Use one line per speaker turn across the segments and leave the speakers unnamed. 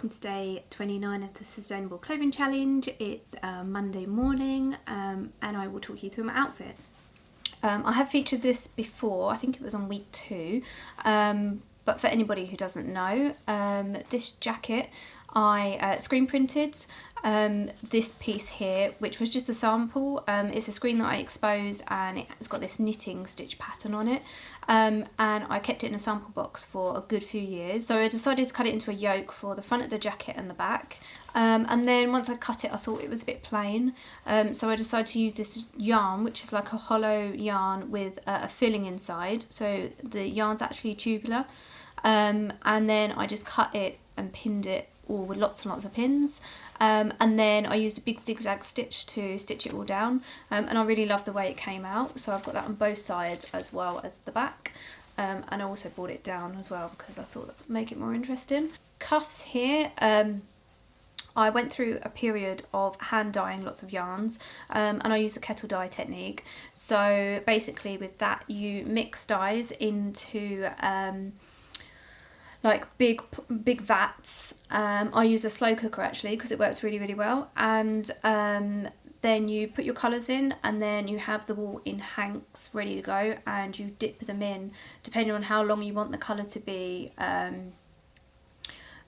welcome to day 29 of the Sustainable Clothing Challenge. It's Monday morning and I will talk you through my outfit. I have featured this before, I think it was on week 2, but for anybody who doesn't know, this jacket I screen printed this piece here, which was just a sample. It's a screen that I exposed and it's got this knitting stitch pattern on it, and I kept it in a sample box for a good few years. So I decided to cut it into a yoke for the front of the jacket and the back, and then once I cut it I thought it was a bit plain, so I decided to use this yarn, which is like a hollow yarn with a filling inside, so the yarn's actually tubular, and then I just cut it and pinned it all with lots and lots of pins, and then I used a big zigzag stitch to stitch it all down, and I really love the way it came out, so I've got that on both sides as well as the back, and I also brought it down as well because I thought that would make it more interesting. Cuffs here, I went through a period of hand dyeing lots of yarns, and I use the kettle dye technique. So basically with that you mix dyes into like big vats. I use a slow cooker actually because it works really well, and then you put your colours in and then you have the wool in hanks ready to go, and you dip them in depending on how long you want the colour to be,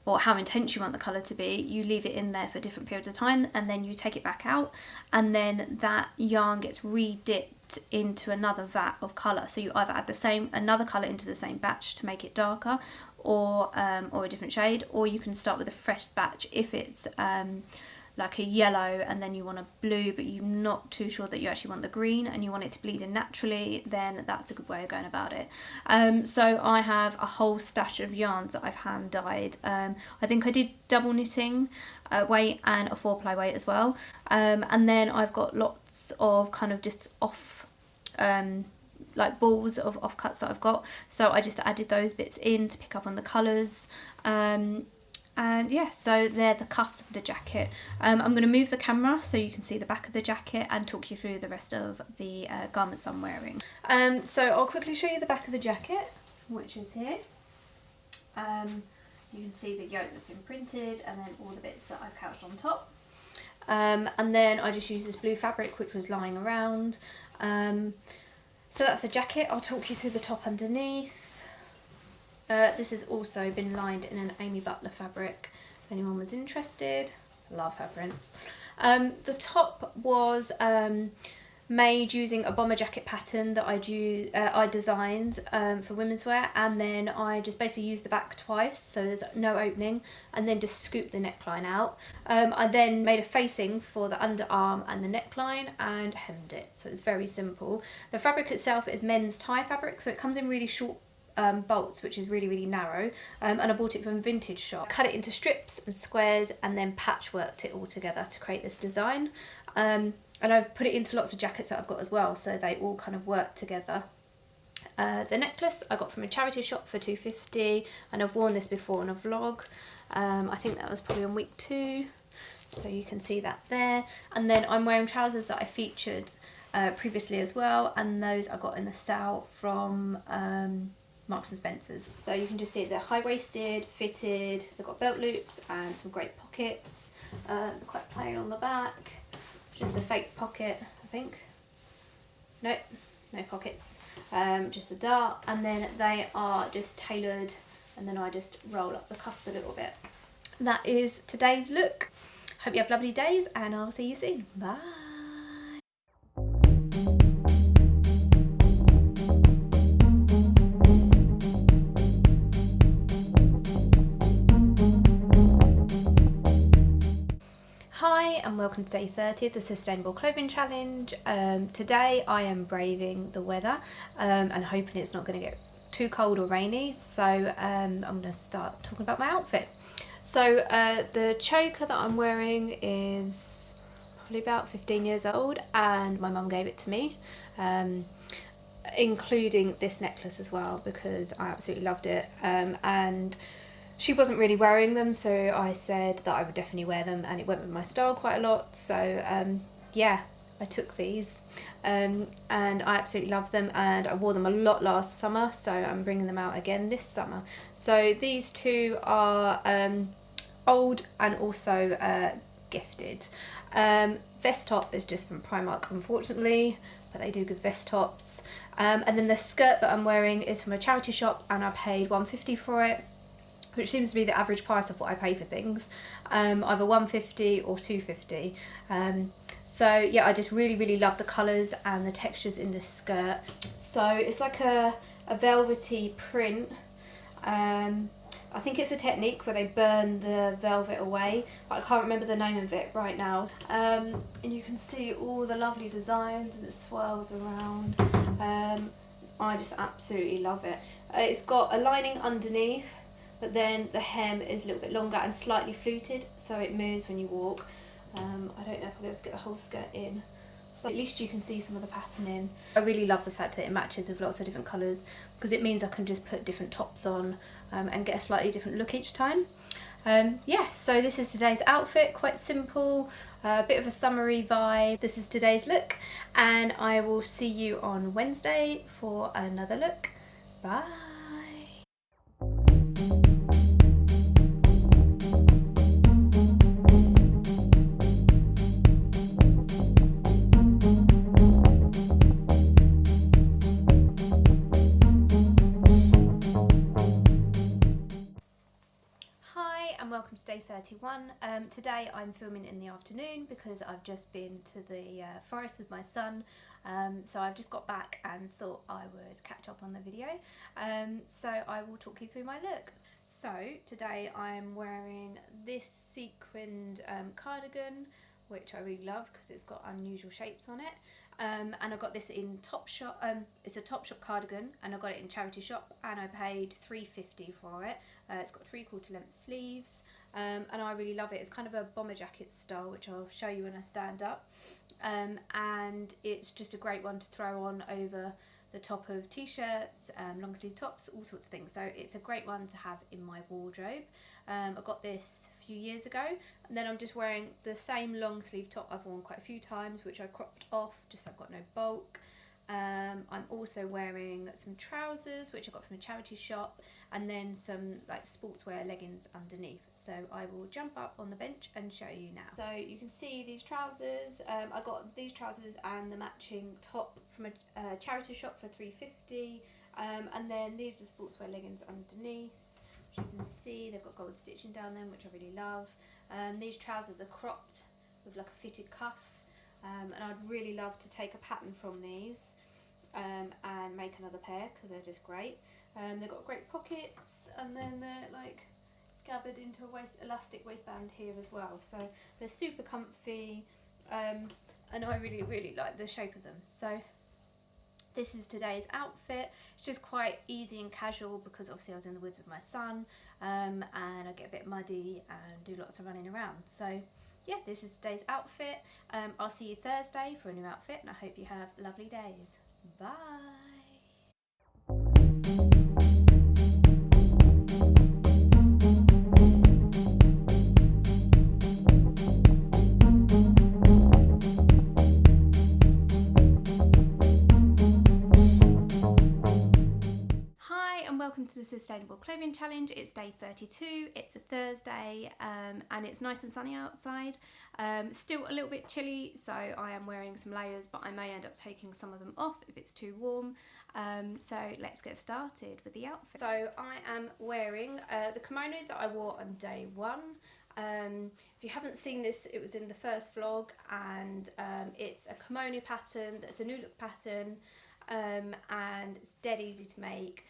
or how intense you want the colour to be. You leave it in there for different periods of time and then you take it back out, and then that yarn gets re-dipped into another vat of colour. So you either add another colour into the same batch to make it darker, or a different shade, or you can start with a fresh batch if it's like a yellow and then you want a blue but you're not too sure that you actually want the green and you want it to bleed in naturally, then that's a good way of going about it. So I have a whole stash of yarns that I've hand dyed. I think I did double knitting weight and a 4-ply weight as well, and then I've got lots of kind of just off like balls of offcuts that I've got, so I just added those bits in to pick up on the colours, and yeah, so they're the cuffs of the jacket. I'm going to move the camera so you can see the back of the jacket and talk you through the rest of the garments I'm wearing. So I'll quickly show you the back of the jacket, which is here. You can see the yoke that's been printed and then all the bits that I've couched on top. And then I just used this blue fabric which was lying around. So that's the jacket. I'll talk you through the top underneath. This has also been lined in an Amy Butler fabric, if anyone was interested. Love her prints. The top was made using a bomber jacket pattern that I designed for women's wear, and then I just basically used the back twice so there's no opening, and then just scooped the neckline out. I then made a facing for the underarm and the neckline and hemmed it, so it's very simple. The fabric itself is men's tie fabric, so it comes in really short bolts, which is really narrow, and I bought it from a vintage shop. Cut it into strips and squares and then patchworked it all together to create this design, and I've put it into lots of jackets that I've got as well, so they all kind of work together. The necklace I got from a charity shop for £2.50, and I've worn this before on a vlog. I think that was probably on week 2, so you can see that there. And then I'm wearing trousers that I featured previously as well, and those I got in the sale from Marks and Spencer's. So you can just see they're high-waisted, fitted, they've got belt loops and some great pockets. They're quite plain on the back, just a fake pocket I think. Nope, no pockets, just a dart, and then they are just tailored, and then I just roll up the cuffs a little bit. That is today's look. Hope you have lovely days and I'll see you soon. Bye. And welcome to day 30 of the Sustainable Clothing Challenge. Today I am braving the weather and hoping it's not going to get too cold or rainy, so I'm going to start talking about my outfit. So the choker that I'm wearing is probably about 15 years old, and my mum gave it to me, including this necklace as well because I absolutely loved it, and she wasn't really wearing them, so I said that I would definitely wear them, and it went with my style quite a lot, so yeah, I took these, and I absolutely love them, and I wore them a lot last summer, so I'm bringing them out again this summer. So these two are old and also gifted. Vest top is just from Primark, unfortunately, but they do good vest tops. And then the skirt that I'm wearing is from a charity shop, and I paid £1.50 for it, which seems to be the average price of what I pay for things, either £1.50 or £2.50. So yeah, I just really love the colours and the textures in this skirt. So it's like a velvety print. I think it's a technique where they burn the velvet away, but I can't remember the name of it right now. And you can see all the lovely designs and it swirls around. I just absolutely love it. It's got a lining underneath, but then the hem is a little bit longer and slightly fluted, so it moves when you walk. I don't know if I'll be able to get the whole skirt in, but at least you can see some of the pattern in. I really love the fact that it matches with lots of different colours, because it means I can just put different tops on and get a slightly different look each time. Yeah, so this is today's outfit, quite simple, a bit of a summery vibe. This is today's look, and I will see you on Wednesday for another look. Bye! And welcome to day 31. Today I'm filming in the afternoon because I've just been to the forest with my son, so I've just got back and thought I would catch up on the video. So I will talk you through my look. So today I'm wearing this sequined cardigan, which I really love because it's got unusual shapes on it. And I got this in Topshop. It's a Topshop cardigan, and I got it in charity shop, and I paid £3.50 for it. It's got 3/4 length sleeves, and I really love it. It's kind of a bomber jacket style, which I'll show you when I stand up. And it's just a great one to throw on over the top of t-shirts, long sleeve tops, all sorts of things. So it's a great one to have in my wardrobe. I got this a few years ago, and then I'm just wearing the same long sleeve top I've worn quite a few times, which I cropped off just so I've got no bulk. I'm also wearing some trousers, which I got from a charity shop, and then some like sportswear leggings underneath. So I will jump up on the bench and show you now. So you can see these trousers. I got these trousers and the matching top from a charity shop for £3.50, and then these are the sportswear leggings underneath. As you can see, they've got gold stitching down them, which I really love. These trousers are cropped with like a fitted cuff, and I'd really love to take a pattern from these and make another pair because they're just great. They've got great pockets, and then they're like gathered into a elastic waistband here as well, so they're super comfy, and I really like the shape of them. So this is today's outfit. It's just quite easy and casual because obviously I was in the woods with my son, and I get a bit muddy and do lots of running around. So yeah, this is today's outfit. I'll see you Thursday for a new outfit, and I hope you have lovely days. Bye! Welcome to the Sustainable Clothing Challenge. It's day 32, it's a Thursday, and it's nice and sunny outside. Still a little bit chilly, so I am wearing some layers, but I may end up taking some of them off if it's too warm. So let's get started with the outfit. So I am wearing the kimono that I wore on day 1. If you haven't seen this, it was in the first vlog, and it's a kimono pattern that's a new look pattern, and it's dead easy to make.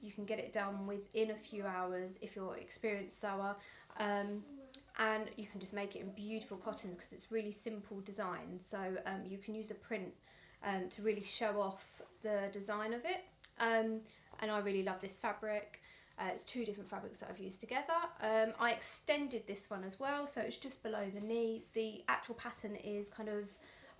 You can get it done within a few hours if you're an experienced sewer, and you can just make it in beautiful cottons because it's really simple design. So you can use a print to really show off the design of it, and I really love this fabric. It's 2 different fabrics that I've used together. I extended this one as well, so it's just below the knee. The actual pattern is kind of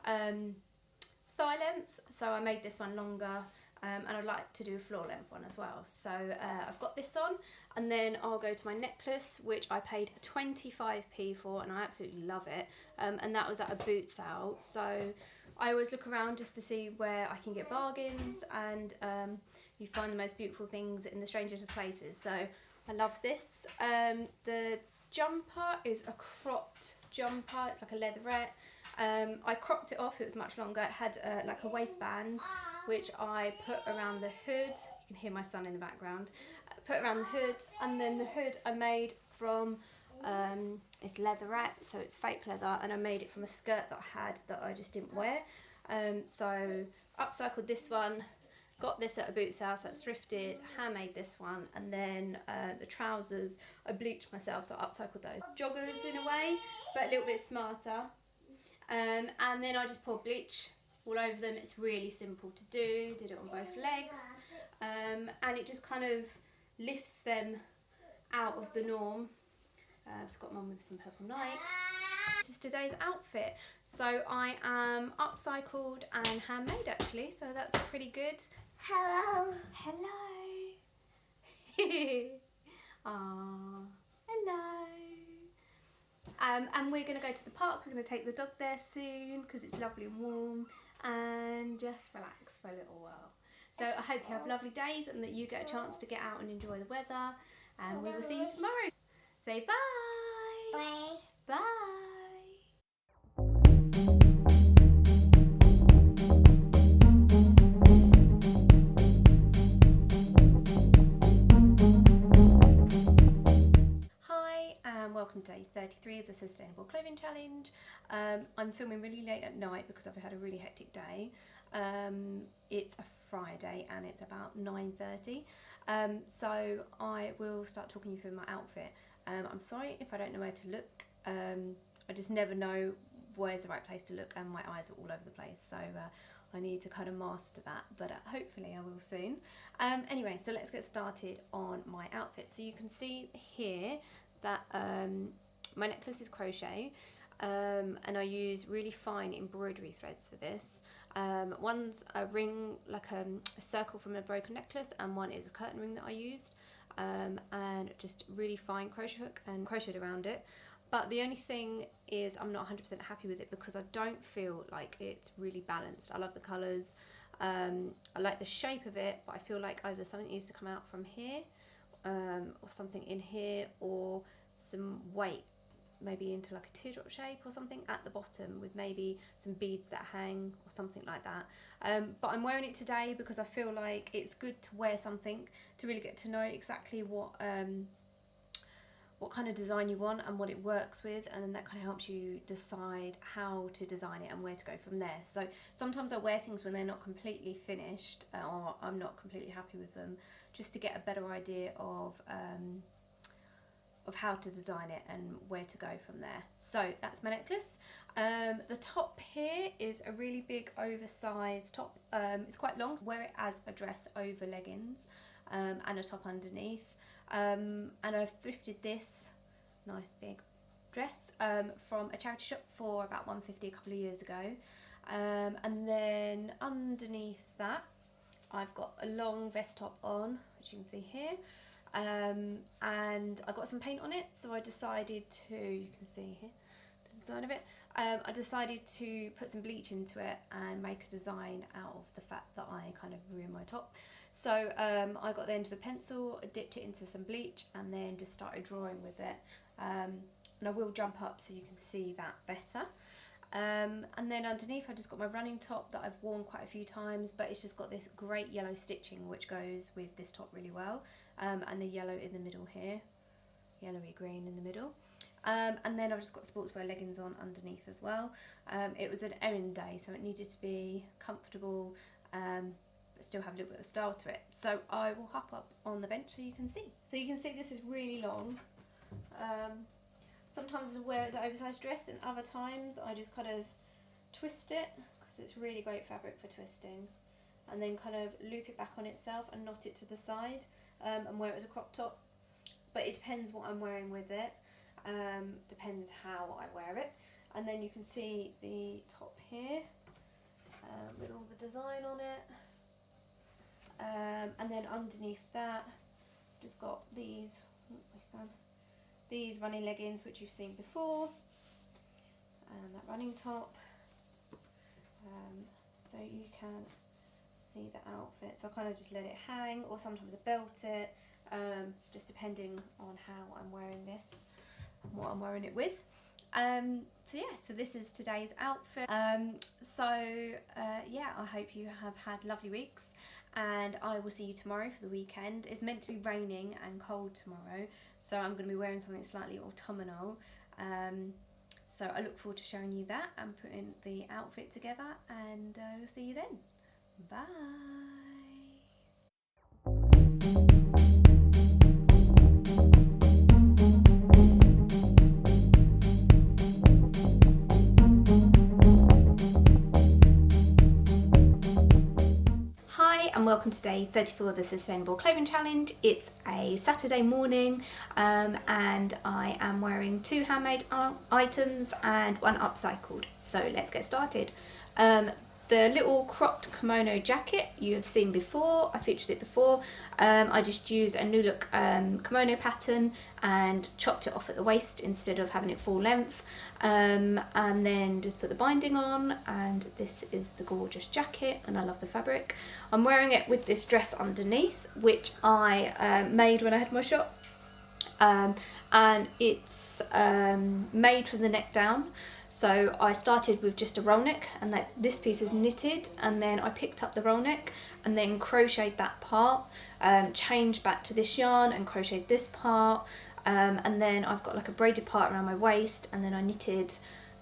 thigh length, so I made this one longer. And I'd like to do a floor length one as well. So I've got this on, and then I'll go to my necklace, which I paid 25p for, and I absolutely love it. And that was at a boot sale. So I always look around just to see where I can get bargains, and you find the most beautiful things in the strangest of places. So I love this. The jumper is a cropped jumper. It's like a leatherette. I cropped it off. It was much longer. It had like a waistband, which I put around the hood. You can hear my son in the background. Put around the hood, and then the hood I made from it's leatherette, so it's fake leather, and I made it from a skirt that I had that I just didn't wear. So upcycled this one. Got this at a Boots house, that's thrifted, handmade this one, and then the trousers I bleached myself, so I upcycled those. Joggers in a way, but a little bit smarter. And then I just poured bleach all over them. It's really simple to do, did it on both legs, and it just kind of lifts them out of the norm. I've just got one with some purple Nikes. This is today's outfit. So I am upcycled and handmade actually, so that's pretty good. Hello. Hello. Aww. Hello. And we're going to go to the park. We're going to take the dog there soon because it's lovely and warm, and just relax for a little while. So I hope you have lovely days and that you get a chance to get out and enjoy the weather, and we will see you tomorrow. Say bye. Bye. Bye. Welcome to day 33 of the Sustainable Clothing Challenge. I'm filming really late at night because I've had a really hectic day. It's a Friday and it's about 9:30, so I will start talking you through my outfit. I'm sorry if I don't know where to look. I just never know where's the right place to look, and my eyes are all over the place, so I need to kind of master that, but hopefully I will soon. Anyway, so let's get started on my outfit. So you can see here that my necklace is crochet, and I use really fine embroidery threads for this. One's a ring, like a circle from a broken necklace, and one is a curtain ring that I used, and just really fine crochet hook and crocheted around it. But the only thing is I'm not 100% happy with it because I don't feel like it's really balanced. I love the colours, I like the shape of it, but I feel like either something needs to come out from here, or something in here, or some weight maybe into like a teardrop shape or something at the bottom with maybe some beads that hang or something like that. But I'm wearing it today because I feel like it's good to wear something to really get to know exactly what kind of design you want and what it works with, and then that kind of helps you decide how to design it and where to go from there. So sometimes I wear things when they're not completely finished, or I'm not completely happy with them, just to get a better idea of how to design it and where to go from there. So that's my necklace. The top here is a really big oversized top. It's quite long. Wear it as a dress over leggings, and a top underneath. And I've thrifted this nice big dress from a charity shop for about £1.50 a couple of years ago. And then underneath that I've got a long vest top on, which you can see here, and I got some paint on it, so I decided to, you can see here the design of it, I decided to put some bleach into it and make a design out of the fact that I kind of ruined my top. So I got the end of a pencil, dipped it into some bleach, and then just started drawing with it. And I will jump up so you can see that better. And then underneath I just got my running top that I've worn quite a few times, but it's just got this great yellow stitching which goes with this top really well, and the yellow in the middle here, yellowy green in the middle. And then I've just got sportswear leggings on underneath as well. It was an errand day, so it needed to be comfortable, but still have a little bit of style to it. So I will hop up on the bench so you can see. So you can see this is really long. Sometimes I wear it as an oversized dress, and other times I just kind of twist it because it's really great fabric for twisting, and then kind of loop it back on itself and knot it to the side, and wear it as a crop top. But it depends what I'm wearing with it, depends how I wear it. And then you can see the top here with all the design on it. And then underneath that, just got these running leggings which you've seen before, and that running top, so you can see the outfit. So I kind of just let it hang, or sometimes I belt it, just depending on how I'm wearing this. what I'm wearing it with. So yeah, so this is today's outfit. Yeah, I hope you have had lovely weeks, and I will see you tomorrow for the weekend. It's meant to be raining and cold tomorrow, so I'm going to be wearing something slightly autumnal. So I look forward to showing you that and putting the outfit together, and we'll see you then. Bye. Hi and welcome to day 34 of the Sustainable Clothing Challenge. It's a Saturday morning and I am wearing 2 handmade items and 1 upcycled. So let's get started. The little cropped kimono jacket you have seen before, I featured it before. I just used a New Look kimono pattern and chopped it off at the waist instead of having it full length. And then just put the binding on, and this is the gorgeous jacket, and I love the fabric. I'm wearing it with this dress underneath, which I made when I had my shop. And it's made from the neck down. So I started with just a roll neck, and this piece is knitted, and then I picked up the roll neck and then crocheted that part, changed back to this yarn and crocheted this part, and then I've got like a braided part around my waist, and then I knitted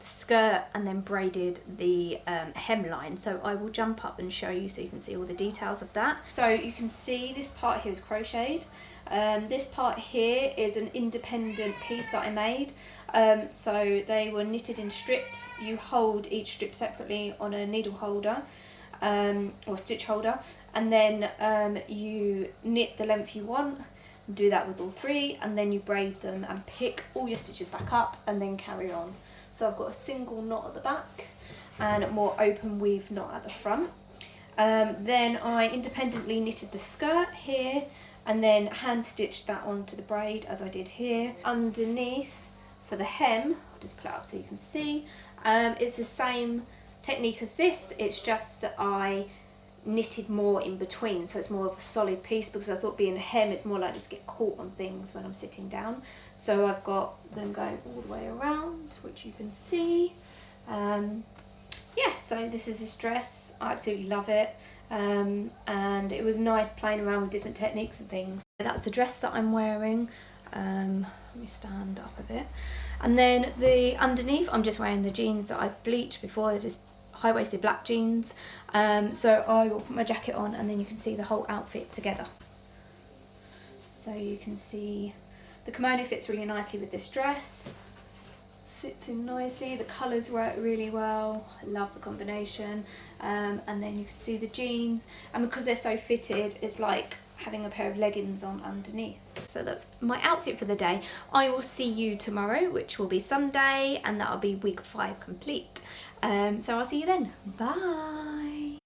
the skirt and then braided the hemline. So I will jump up and show you so you can see all the details of that. So you can see this part here is crocheted. This part here is an independent piece that I made. So they were knitted in strips. You hold each strip separately on a needle holder or stitch holder, and then you knit the length you want. Do that with all 3, and then you braid them and pick all your stitches back up and then carry on. So I've got a single knot at the back and a more open weave knot at the front. Then I independently knitted the skirt here and then hand stitched that onto the braid as I did here. Underneath for the hem, I'll just pull it up so you can see, it's the same technique as this, it's just that I knitted more in between, so it's more of a solid piece, because I thought being a hem it's more likely to get caught on things when I'm sitting down. So I've got them going all the way around, which you can see. Yeah, so this is this dress. I absolutely love it, and it was nice playing around with different techniques and things. That's the dress that I'm wearing. Let me stand up a bit. And then the underneath, I'm just wearing the jeans that I've bleached before. They're just high-waisted black jeans. So I will put my jacket on, and then you can see the whole outfit together. So you can see the kimono fits really nicely with this dress. Sits in nicely, the colours work really well, I love the combination, and then you can see the jeans, and because they're so fitted it's like having a pair of leggings on underneath. So that's my outfit for the day. I will see you tomorrow, which will be Sunday, and that'll be week 5 complete. So I'll see you then. Bye.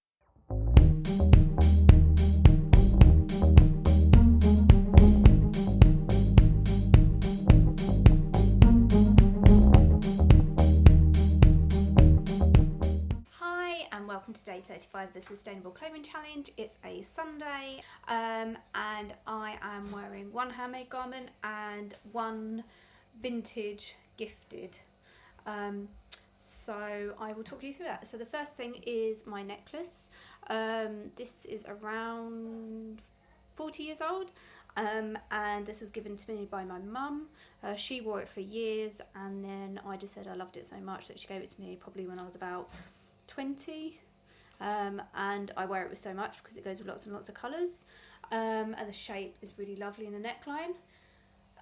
Welcome to day 35 of the Sustainable Clothing Challenge. It's a Sunday, and I am wearing 1 handmade garment and 1 vintage gifted. So I will talk you through that. So the first thing is my necklace. This is around 40 years old, and this was given to me by my mum. She wore it for years, and then I just said I loved it so much that she gave it to me probably when I was about 20, and I wear it with so much because it goes with lots and lots of colours, and the shape is really lovely in the neckline.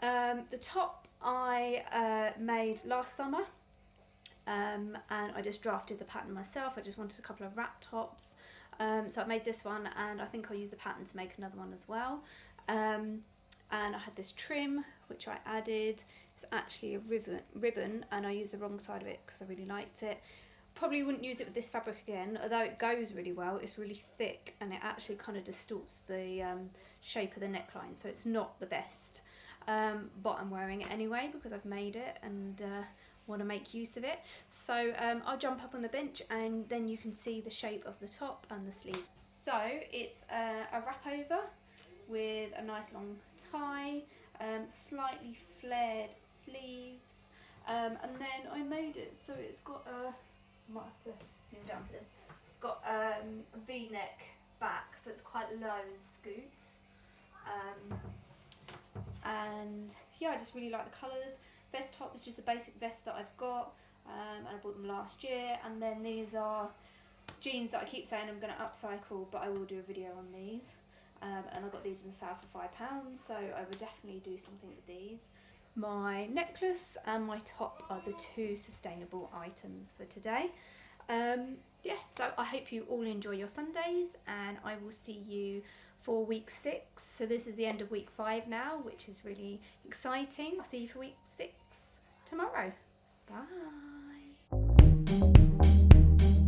The top I made last summer, and I just drafted the pattern myself. I just wanted a couple of wrap tops, so I made this one, and I think I'll use the pattern to make another one as well. And I had this trim which I added. It's actually a ribbon, and I used the wrong side of it because I really liked it. Probably wouldn't use it with this fabric again, although it goes really well. It's really thick, and it actually kind of distorts the shape of the neckline, so it's not the best. But I'm wearing it anyway because I've made it and want to make use of it. So I'll jump up on the bench, and then you can see the shape of the top and the sleeves. So it's a wrap over with a nice long tie, slightly flared sleeves, and then I made it so it's got a, I might have to move down for this, it's got a V-neck back, so it's quite low and scooped. And yeah, I just really like the colours. Vest top is just a basic vest that I've got, and I bought them last year. And then these are jeans that I keep saying I'm going to upcycle, but I will do a video on these. And I got these in the sale for £5, so I would definitely do something with these. My necklace and my top are the two sustainable items for today. Yeah, so I hope you all enjoy your Sundays, and I will see you for week 6. So this is the end of week 5 now, which is really exciting. I'll see you for week 6 tomorrow. Bye.